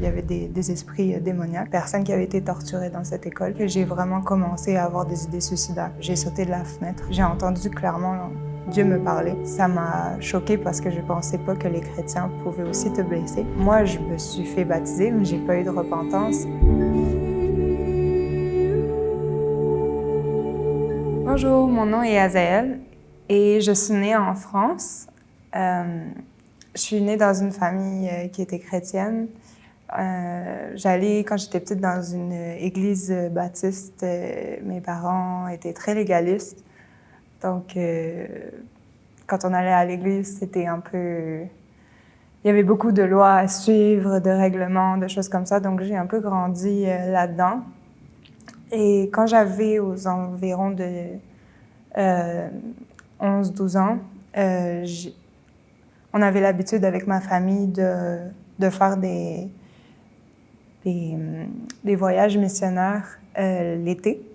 y avait des esprits démoniaques, personnes qui avaient été torturées dans cette école, que j'ai vraiment commencé à avoir des idées suicidaires. J'ai sauté de la fenêtre. J'ai entendu clairement Dieu me parler. Ça m'a choquée parce que je pensais pas que les chrétiens pouvaient aussi te blesser. Moi, je me suis fait baptiser, mais j'ai pas eu de repentance. Bonjour, mon nom est Azaël et je suis née en France. Je suis née dans une famille qui était chrétienne. J'allais, quand j'étais petite, dans une église baptiste. Mes parents étaient très légalistes. Donc, quand on allait à l'église, c'était un peu... Il y avait beaucoup de lois à suivre, de règlements, de choses comme ça. Donc, j'ai un peu grandi là-dedans. Et quand j'avais aux environs de 11-12 ans, on avait l'habitude avec ma famille de faire des voyages missionnaires l'été.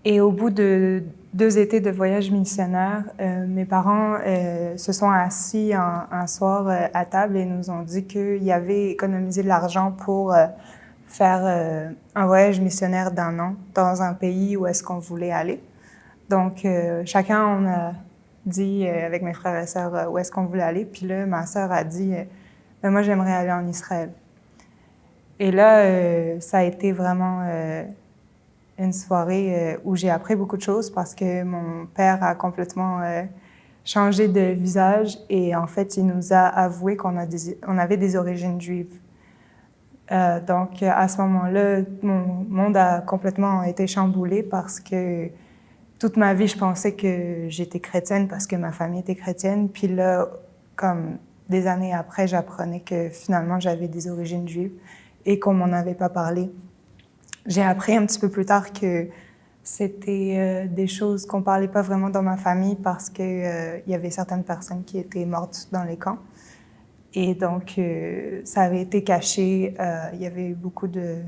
Et au bout de 2 étés de voyages missionnaires, mes parents se sont assis un soir à table et nous ont dit qu'ils avaient économisé de l'argent pour faire un voyage missionnaire d'1 an dans un pays où est-ce qu'on voulait aller. Donc, chacun, on a dit avec mes frères et sœurs où est-ce qu'on voulait aller. Puis là, ma sœur a dit ben, moi, j'aimerais aller en Israël. Et là, ça a été vraiment une soirée où j'ai appris beaucoup de choses parce que mon père a complètement changé de visage et en fait, il nous a avoué qu'on avait des origines juives. Donc, à ce moment-là, mon monde a complètement été chamboulé parce que toute ma vie, je pensais que j'étais chrétienne parce que ma famille était chrétienne. Puis là, comme des années après, j'apprenais que finalement, j'avais des origines juives et qu'on m'en avait pas parlé. J'ai appris un petit peu plus tard que c'était des choses qu'on parlait pas vraiment dans ma famille parce que il y avait certaines personnes qui étaient mortes dans les camps. Et donc, ça avait été caché. Il y avait beaucoup de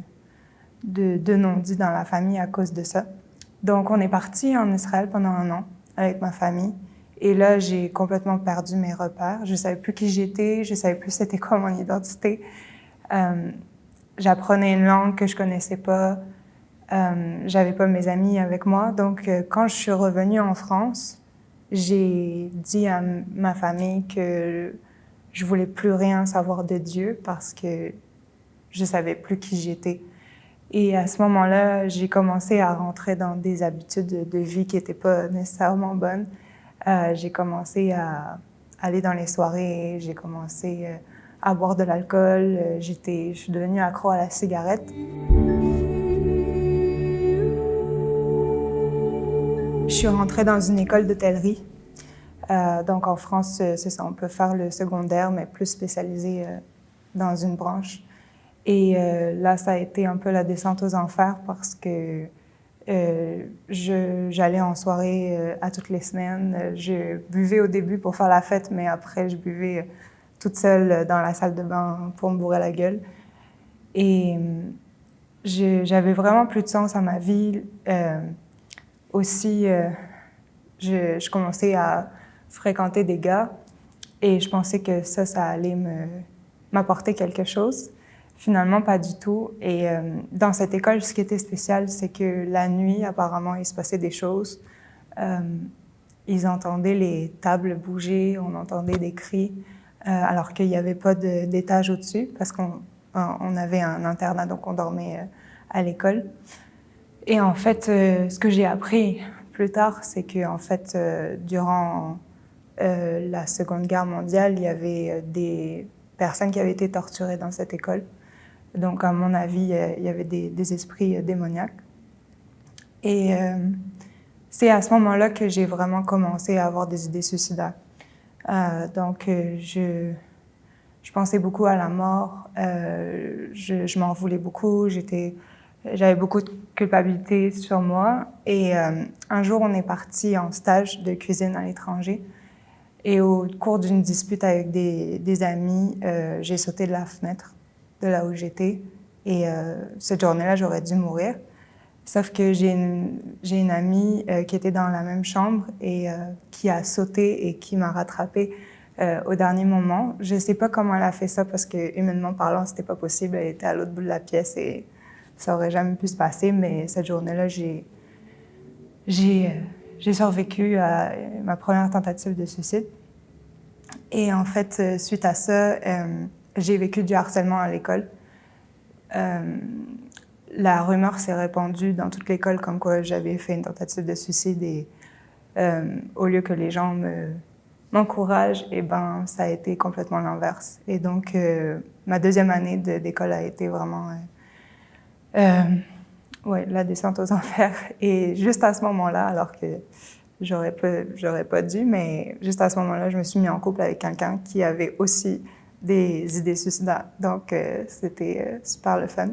non-dits dans la famille à cause de ça. Donc, on est parti en Israël pendant 1 an avec ma famille. Et là, j'ai complètement perdu mes repères. Je savais plus qui j'étais, je savais plus c'était quoi mon identité. J'apprenais une langue que je connaissais pas. J'avais pas mes amis avec moi. Donc, quand je suis revenue en France, j'ai dit à ma famille que je voulais plus rien savoir de Dieu parce que je savais plus qui j'étais. Et à ce moment-là, j'ai commencé à rentrer dans des habitudes de vie qui n'étaient pas nécessairement bonnes. J'ai commencé à aller dans les soirées, j'ai commencé à boire de l'alcool, je suis devenue accro à la cigarette. Je suis rentrée dans une école d'hôtellerie. Donc en France, c'est ça, on peut faire le secondaire, mais plus spécialisé dans une branche. Et là, ça a été un peu la descente aux enfers parce que j'allais en soirée à toutes les semaines. Je buvais au début pour faire la fête, mais après, je buvais toute seule dans la salle de bain pour me bourrer la gueule. Et j'avais vraiment plus de sens à ma vie. Aussi, je commençais à fréquenter des gars et je pensais que ça allait m'apporter quelque chose. Finalement, pas du tout. Et dans cette école, ce qui était spécial, c'est que la nuit, apparemment, il se passait des choses. Ils entendaient les tables bouger, on entendait des cris, alors qu'il n'y avait pas d'étage au-dessus, parce qu'on avait un internat, donc on dormait à l'école. Et en fait, ce que j'ai appris plus tard, c'est qu'en fait, durant la Seconde Guerre mondiale, il y avait des personnes qui avaient été torturées dans cette école. Donc, à mon avis, il y avait des esprits démoniaques. Et c'est à ce moment-là que j'ai vraiment commencé à avoir des idées suicidaires. Donc, je pensais beaucoup à la mort. Je m'en voulais beaucoup. J'avais beaucoup de culpabilité sur moi. Et un jour, on est parti en stage de cuisine à l'étranger. Et au cours d'une dispute avec des amis, j'ai sauté de la fenêtre de là où j'étais. Et cette journée-là, j'aurais dû mourir. Sauf que j'ai une amie qui était dans la même chambre et qui a sauté et qui m'a rattrapée au dernier moment. Je ne sais pas comment elle a fait ça parce que, humainement parlant, c'était pas possible. Elle était à l'autre bout de la pièce et ça aurait jamais pu se passer. Mais cette journée-là, j'ai survécu à ma première tentative de suicide. Et en fait, suite à ça, j'ai vécu du harcèlement à l'école. La rumeur s'est répandue dans toute l'école comme quoi j'avais fait une tentative de suicide et au lieu que les gens m'encouragent, eh ben, ça a été complètement l'inverse. Et donc, ma deuxième année d'école a été vraiment ouais, la descente aux enfers. Et juste à ce moment-là, alors que j'aurais pas dû, mais juste à ce moment-là, je me suis mis en couple avec quelqu'un qui avait aussi des idées suicidaires. Donc, c'était super le fun.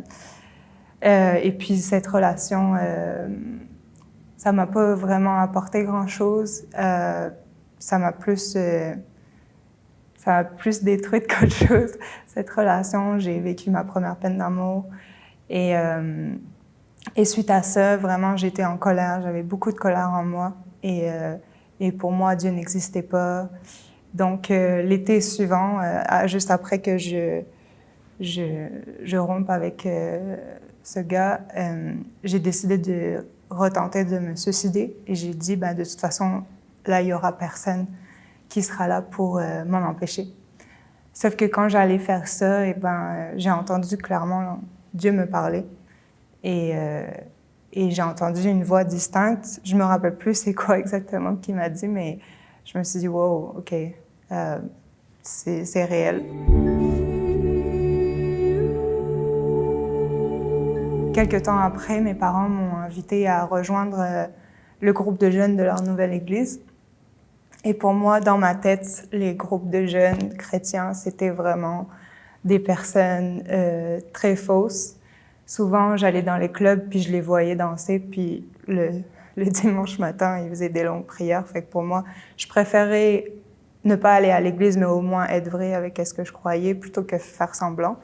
Et puis, cette relation, ça m'a pas vraiment apporté grand-chose. Ça m'a plus détruite qu'autre chose, cette relation. J'ai vécu ma première peine d'amour. Et suite à ça, vraiment, j'étais en colère. J'avais beaucoup de colère en moi. Et pour moi, Dieu n'existait pas. Donc, l'été suivant, juste après que je rompe avec ce gars, j'ai décidé de retenter de me suicider. Et j'ai dit, ben, de toute façon, là, il n'y aura personne qui sera là pour m'en empêcher. Sauf que quand j'allais faire ça, eh ben, j'ai entendu clairement Dieu me parler. Et j'ai entendu une voix distincte. Je me rappelle plus c'est quoi exactement qu'il m'a dit, mais je me suis dit, wow, OK, c'est réel. Quelques temps après, mes parents m'ont invité à rejoindre le groupe de jeunes de leur nouvelle église. Et pour moi, dans ma tête, les groupes de jeunes chrétiens, c'était vraiment des personnes très fausses. Souvent, j'allais dans les clubs, puis je les voyais danser, puis le dimanche matin, ils faisaient des longues prières. Fait que pour moi, je préférais ne pas aller à l'église, mais au moins être vraie avec ce que je croyais, plutôt que faire semblant.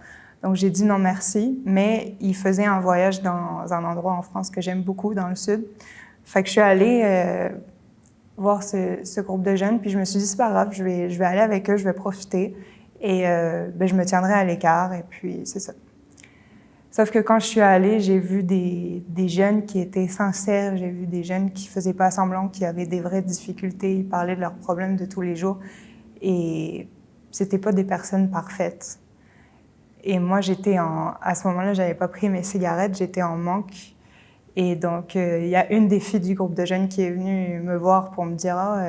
Donc, j'ai dit non merci, mais ils faisaient un voyage dans un endroit en France que j'aime beaucoup, dans le sud. Fait que je suis allée voir ce groupe de jeunes, puis je me suis dit, c'est pas grave, je vais aller avec eux, je vais profiter, et ben, je me tiendrai à l'écart, et puis c'est ça. Sauf que quand je suis allée, j'ai vu des jeunes qui étaient sincères, j'ai vu des jeunes qui faisaient pas semblant, qui avaient des vraies difficultés, ils parlaient de leurs problèmes de tous les jours, et c'était pas des personnes parfaites. Et moi, à ce moment-là, j'avais pas pris mes cigarettes, j'étais en manque. Et donc, il y a une des filles du groupe de jeunes qui est venue me voir pour me dire « Ah,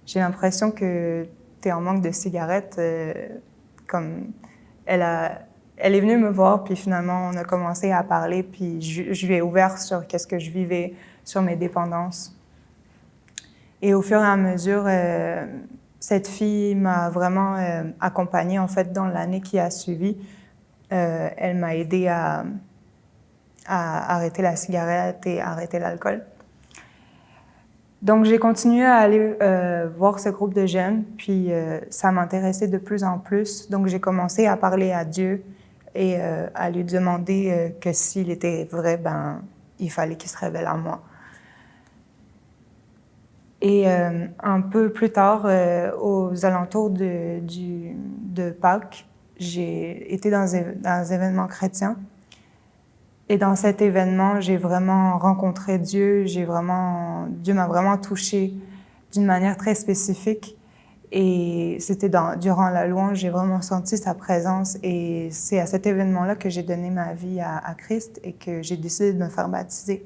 j'ai l'impression que tu es en manque de cigarettes. » Comme elle est venue me voir, puis finalement, on a commencé à parler, puis je lui ai ouvert sur qu'est-ce que je vivais, sur mes dépendances. Et au fur et à mesure, cette fille m'a vraiment accompagnée, en fait, dans l'année qui a suivi. Elle m'a aidée à arrêter la cigarette et arrêter l'alcool. Donc, j'ai continué à aller voir ce groupe de jeunes, puis ça m'intéressait de plus en plus. Donc, j'ai commencé à parler à Dieu et à lui demander que s'il était vrai, ben, il fallait qu'il se révèle à moi. Et un peu plus tard, aux alentours de Pâques, j'ai été dans un événement chrétien. Et dans cet événement, j'ai vraiment rencontré Dieu. Dieu m'a vraiment touchée d'une manière très spécifique. Et c'était durant la louange, j'ai vraiment senti sa présence. Et c'est à cet événement-là que j'ai donné ma vie à Christ et que j'ai décidé de me faire baptiser.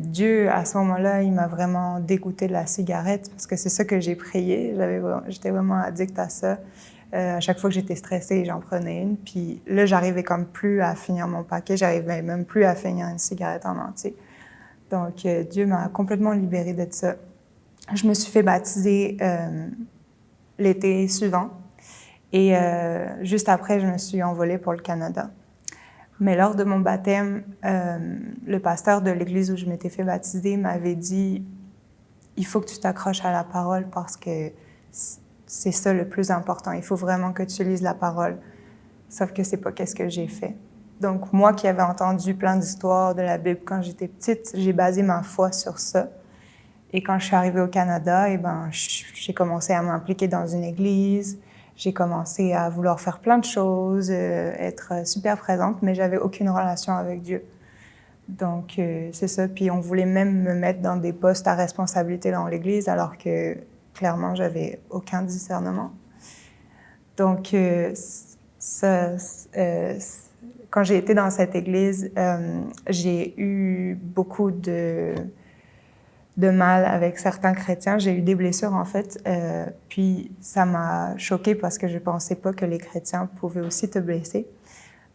Dieu, à ce moment-là, il m'a vraiment dégoûté de la cigarette parce que c'est ça que j'ai prié. J'étais vraiment addict à ça. À chaque fois que j'étais stressée, j'en prenais une. Puis là, j'arrivais comme plus à finir mon paquet. J'arrivais même plus à finir une cigarette en entier. Donc, Dieu m'a complètement libérée de ça. Je me suis fait baptiser l'été suivant. Et juste après, je me suis envolée pour le Canada. Mais lors de mon baptême, le pasteur de l'église où je m'étais fait baptiser m'avait dit « Il faut que tu t'accroches à la parole parce que c'est ça le plus important. Il faut vraiment que tu lises la parole. » Sauf que c'est pas qu'est-ce que j'ai fait. Donc, moi qui avais entendu plein d'histoires de la Bible quand j'étais petite, j'ai basé ma foi sur ça. Et quand je suis arrivée au Canada, j'ai commencé à m'impliquer dans une église. J'ai commencé à vouloir faire plein de choses, être super présente, mais j'avais aucune relation avec Dieu. Donc, c'est ça. Puis on voulait même me mettre dans des postes à responsabilité dans l'église, alors que clairement, j'avais aucun discernement. Donc, quand j'ai été dans cette église, j'ai eu beaucoup de mal avec certains chrétiens. J'ai eu des blessures, en fait. Puis ça m'a choquée parce que je ne pensais pas que les chrétiens pouvaient aussi te blesser.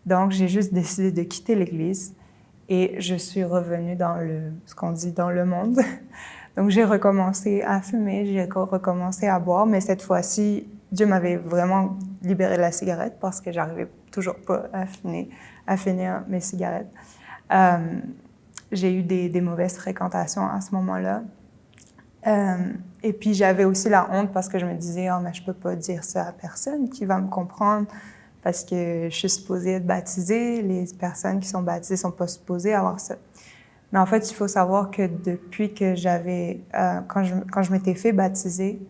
Donc, j'ai juste décidé de quitter l'Église et je suis revenue dans ce qu'on dit dans le monde. Donc, j'ai recommencé à fumer, j'ai recommencé à boire, mais cette fois-ci, Dieu m'avait vraiment libéré de la cigarette parce que j'arrivais toujours pas à finir mes cigarettes. J'ai eu des mauvaises fréquentations à ce moment-là. Et puis, j'avais aussi la honte parce que je me disais, oh, mais je peux pas dire ça à personne qui va me comprendre parce que je suis supposée être baptisée. Les personnes qui sont baptisées sont pas supposées avoir ça. Mais en fait, il faut savoir que depuis que quand je m'étais fait baptiser,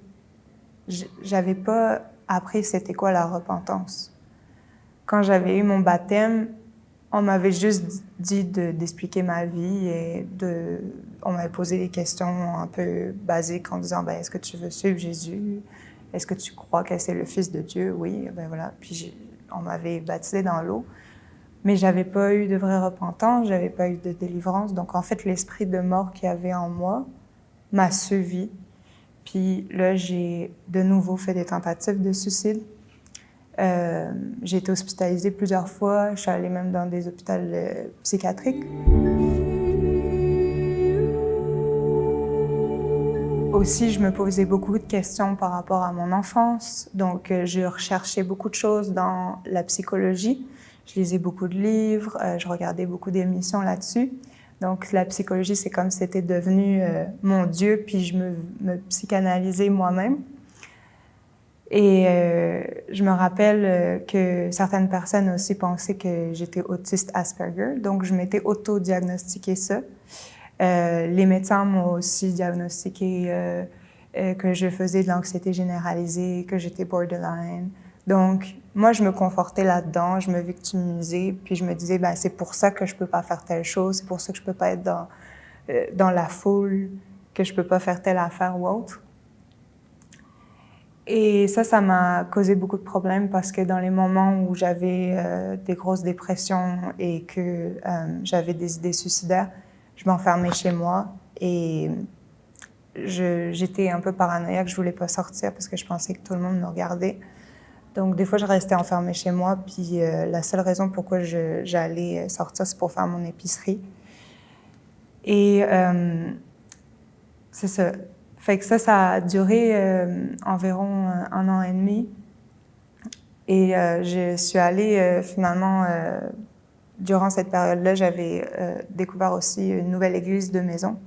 j'avais pas appris c'était quoi la repentance. Quand j'avais eu mon baptême, on m'avait juste dit d'expliquer ma vie et on m'avait posé des questions un peu basiques en disant, est-ce que tu veux suivre Jésus? Est-ce que tu crois que c'est le Fils de Dieu? Oui, voilà. Puis on m'avait baptisé dans l'eau. Mais j'avais pas eu de vraie repentance, j'avais pas eu de délivrance. Donc en fait, l'esprit de mort qu'il y avait en moi m'a suivi. Puis là, j'ai de nouveau fait des tentatives de suicide. J'ai été hospitalisée plusieurs fois. Je suis allée même dans des hôpitaux psychiatriques. Aussi, je me posais beaucoup de questions par rapport à mon enfance. Donc, je recherchais beaucoup de choses dans la psychologie. Je lisais beaucoup de livres, je regardais beaucoup d'émissions là-dessus. Donc, la psychologie, c'est comme si c'était devenu mon Dieu, puis je me psychanalysais moi-même. Et je me rappelle que certaines personnes aussi pensaient que j'étais autiste Asperger, donc je m'étais auto-diagnostiqué ça. Les médecins m'ont aussi diagnostiqué que je faisais de l'anxiété généralisée, que j'étais borderline. Donc, moi, je me confortais là-dedans, je me victimisais, puis je me disais, c'est pour ça que je peux pas faire telle chose, c'est pour ça que je peux pas être dans la foule, que je peux pas faire telle affaire ou autre. Et ça m'a causé beaucoup de problèmes parce que dans les moments où j'avais des grosses dépressions et que j'avais des idées suicidaires, je m'enfermais chez moi et j'étais un peu paranoïaque, je voulais pas sortir parce que je pensais que tout le monde me regardait. Donc des fois, je restais enfermée chez moi, puis la seule raison pourquoi j'allais sortir, c'est pour faire mon épicerie. Et c'est ça. Fait que ça a duré environ 1 an et demi. Et je suis allée finalement, durant cette période-là, j'avais découvert aussi une nouvelle église de maison.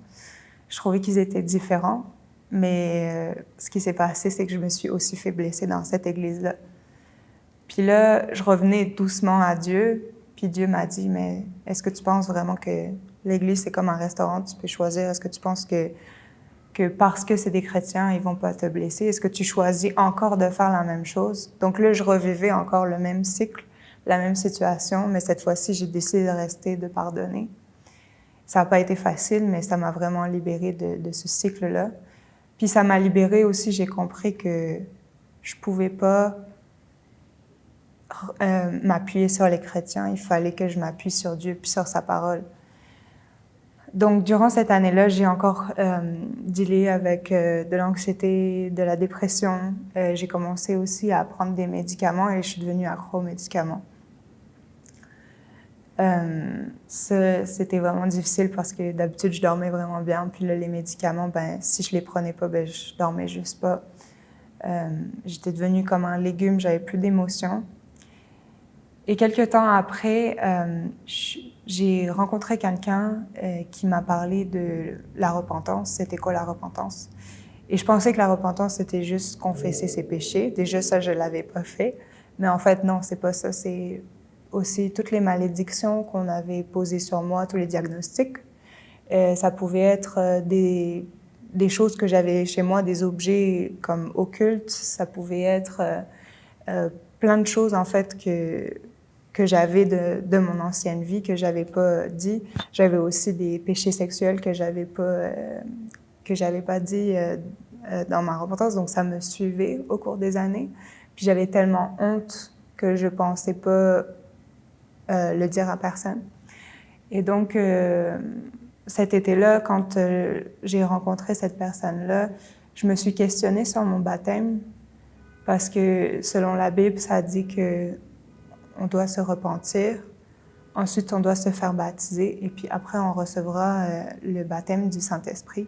Je trouvais qu'ils étaient différents, mais ce qui s'est passé, c'est que je me suis aussi fait blesser dans cette église-là. Puis là, je revenais doucement à Dieu, puis Dieu m'a dit, mais est-ce que tu penses vraiment que l'église, c'est comme un restaurant, tu peux choisir? Est-ce que tu penses que parce que c'est des chrétiens, ils vont pas te blesser? Est-ce que tu choisis encore de faire la même chose? Donc là, je revivais encore le même cycle, la même situation, mais cette fois-ci, j'ai décidé de rester, de pardonner. Ça n'a pas été facile, mais ça m'a vraiment libérée de ce cycle-là. Puis ça m'a libérée aussi, j'ai compris que je pouvais pas m'appuyer sur les chrétiens, il fallait que je m'appuie sur Dieu puis sur sa parole. Donc, durant cette année-là, j'ai encore dealé avec de l'anxiété, de la dépression. J'ai commencé aussi à prendre des médicaments et je suis devenue accro aux médicaments. C'était vraiment difficile parce que d'habitude, je dormais vraiment bien. Puis là, les médicaments, si je les prenais pas, je dormais juste pas. J'étais devenue comme un légume, j'avais plus d'émotions. Et quelques temps après, j'ai rencontré quelqu'un qui m'a parlé de la repentance. C'était quoi la repentance? Et je pensais que la repentance, c'était juste confesser ses péchés. Déjà, ça, je l'avais pas fait. Mais en fait, non, c'est pas ça. C'est aussi toutes les malédictions qu'on avait posées sur moi, tous les diagnostics. Ça pouvait être des des choses que j'avais chez moi, des objets comme occultes. Ça pouvait être plein de choses, en fait, que j'avais de mon ancienne vie, que j'avais pas dit. J'avais aussi des péchés sexuels que j'avais pas dit dans ma repentance. Donc, ça me suivait au cours des années. Puis j'avais tellement honte que je pensais pas le dire à personne. Et donc, cet été-là, quand j'ai rencontré cette personne-là, je me suis questionnée sur mon baptême parce que selon la Bible, ça dit que on doit se repentir, ensuite on doit se faire baptiser et puis après on recevra le baptême du Saint-Esprit.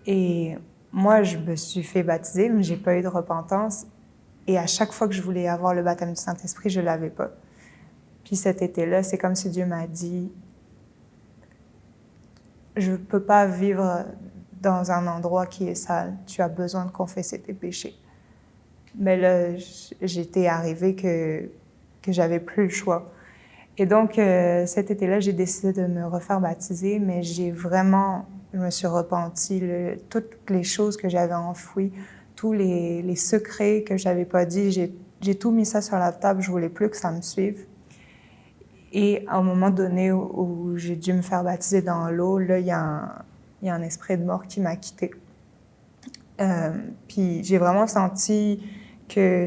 Et moi, je me suis fait baptiser, mais j'ai pas eu de repentance. Et à chaque fois que je voulais avoir le baptême du Saint-Esprit, je l'avais pas. Puis cet été-là, c'est comme si Dieu m'a dit, je peux pas vivre dans un endroit qui est sale. Tu as besoin de confesser tes péchés. Mais là, j'étais arrivée que j'avais plus le choix. Et donc, cet été-là, j'ai décidé de me refaire baptiser, mais je me suis repentie, toutes les choses que j'avais enfouies, tous les secrets que j'avais pas dit, j'ai tout mis ça sur la table, je voulais plus que ça me suive. Et à un moment donné où j'ai dû me faire baptiser dans l'eau, là, il y a un esprit de mort qui m'a quittée. Puis j'ai vraiment senti que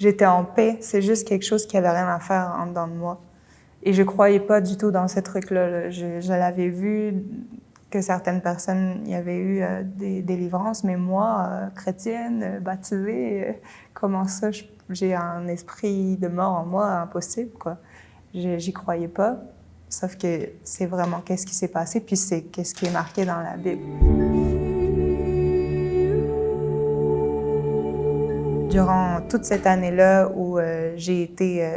j'étais en paix. C'est juste quelque chose qui avait rien à faire en dedans de moi. Et je croyais pas du tout dans ce truc-là. Je l'avais vu que certaines personnes y avaient eu des délivrances, mais moi, chrétienne, baptisée, comment ça, j'ai un esprit de mort en moi, impossible, quoi. J'y croyais pas, sauf que c'est vraiment qu'est-ce qui s'est passé, puis c'est qu'est-ce qui est marqué dans la Bible. Durant toute cette année-là où j'ai été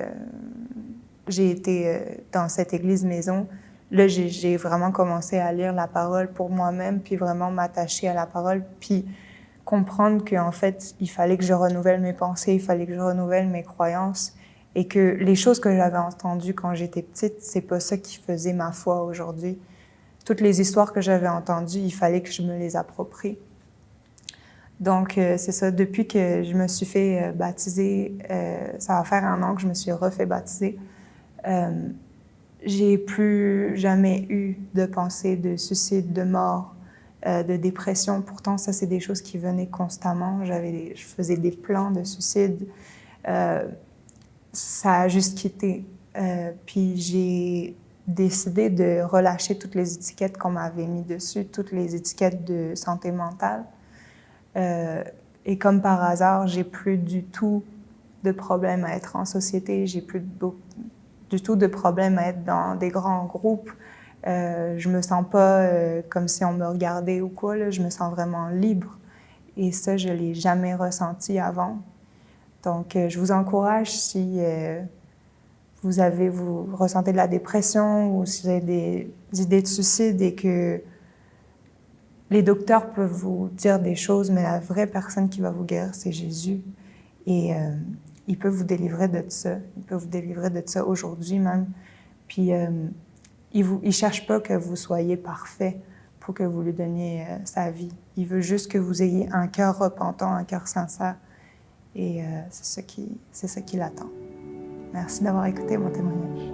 dans cette église maison, là, j'ai vraiment commencé à lire la parole pour moi-même, puis vraiment m'attacher à la parole, puis comprendre qu'en fait, il fallait que je renouvelle mes pensées, il fallait que je renouvelle mes croyances, et que les choses que j'avais entendues quand j'étais petite, c'est pas ça qui faisait ma foi aujourd'hui. Toutes les histoires que j'avais entendues, il fallait que je me les approprie. Donc, c'est ça, depuis que je me suis fait baptiser, ça va faire 1 an que je me suis refait baptiser, j'ai plus jamais eu de pensée de suicide, de mort, de dépression. Pourtant, ça, c'est des choses qui venaient constamment. Je faisais des plans de suicide. Ça a juste quitté. Puis j'ai décidé de relâcher toutes les étiquettes qu'on m'avait mis dessus, toutes les étiquettes de santé mentale. Et comme par hasard, j'ai plus du tout de problème à être en société. J'ai plus du tout de problème à être dans des grands groupes. Je me sens pas comme si on me regardait ou quoi. Là. Je me sens vraiment libre. Et ça, je l'ai jamais ressenti avant. Donc, je vous encourage si vous ressentez de la dépression ou si vous avez des idées de suicide et que les docteurs peuvent vous dire des choses, mais la vraie personne qui va vous guérir, c'est Jésus. Et il peut vous délivrer de ça. Il peut vous délivrer de ça aujourd'hui même. Puis, il ne cherche pas que vous soyez parfait pour que vous lui donniez sa vie. Il veut juste que vous ayez un cœur repentant, un cœur sincère. Et c'est ça qu'il attend. Merci d'avoir écouté mon témoignage.